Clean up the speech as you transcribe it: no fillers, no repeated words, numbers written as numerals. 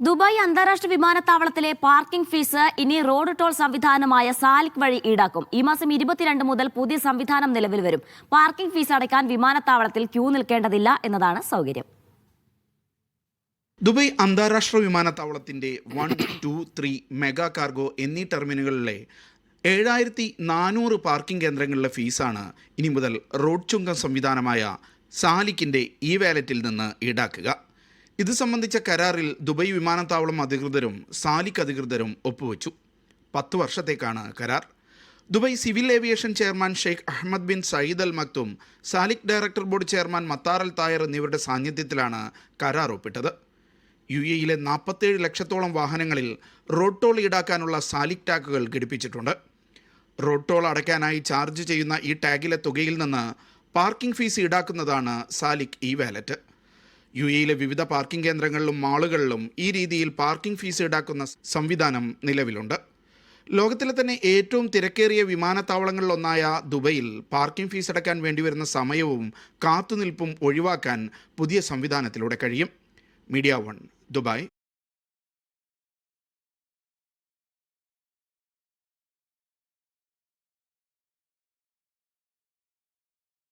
Dubai അന്താരാഷ്ട്ര വിമാനത്താവളത്തിലെ parking fees ഇനി റോഡ് ടോൾ സംവിധാനമായ സാലിക് വഴി ഈടാക്കും. ഈ മാസം 22 മുതൽ പുതിയ സംവിധാനം നിലവിൽ വരും. പാർക്കിംഗ് ഫീസ് അടയ്ക്കാൻ വിമാനത്താവളത്തിൽ ക്യൂ നിൽക്കേണ്ടതില്ല എന്നതാണ് സൗകര്യം. ദുബായ് അന്താരാഷ്ട്ര വിമാനത്താവളത്തിന്റെ 1, 2, 3 മെഗാ കാർഗോ എന്നീ ടെർമിനലുകളിലെ 7400 പാർക്കിംഗ് കേന്ദ്രങ്ങളിലെ ഫീസാണ് ഇനി മുതൽ റോഡ് ചുങ്കം സംവിധാനമായ സാലിക്കിന്റെ ഇ വാലറ്റിൽ നിന്ന് ഈടാക്കുക. ഇത് സംബന്ധിച്ച കരാറിൽ ദുബായ് വിമാനത്താവളം അധികൃതരും സാലിക് അധികൃതരും ഒപ്പുവെച്ചു. 10 വർഷത്തേക്കാണ് കരാർ. Dubai civil aviation chairman Sheikh Ahmed bin Saeed Al Maktoum Salik director board chairman Mattar Al Tayer എന്നിവരുടെ സാന്നിധ്യത്തിലാണ് കരാർ ഒപ്പിട്ടത്. UAE-യിലെ 47 ലക്ഷത്തോളം വാഹനങ്ങളിൽ റോഡ് ടോൾ ഈടാക്കാനുള്ള സാലിക് ടാഗുകൾ ഘടിപ്പിച്ചിട്ടുണ്ട്. റോഡ് ടോൾ അടയ്ക്കാനായി ചാർജ് ചെയ്യുന്ന ഈ ടാഗിലെ തുകയിൽ നിന്ന് പാർക്കിംഗ് ഫീസ് ഈടാക്കുന്നതാണ് സാലിക് ഇ വാലറ്റ്. UAE-യിലെ വിവിധ പാർക്കിംഗ് കേന്ദ്രങ്ങളിലും മാളുകളിലും ഈ രീതിയിൽ പാർക്കിംഗ് ഫീസ് ഈടാക്കുന്ന സംവിധാനം നിലവിലുണ്ട്. ലോകത്തിലെ തന്നെ ഏറ്റവും തിരക്കേറിയ വിമാനത്താവളങ്ങളിലൊന്നായ ദുബൈയിൽ പാർക്കിംഗ് ഫീസ് അടയ്ക്കാൻ വേണ്ടിവരുന്ന സമയവും കാത്തുനിൽപ്പും ഒഴിവാക്കാൻ പുതിയ സംവിധാനത്തിലൂടെ കഴിയും. Media 1 Dubai.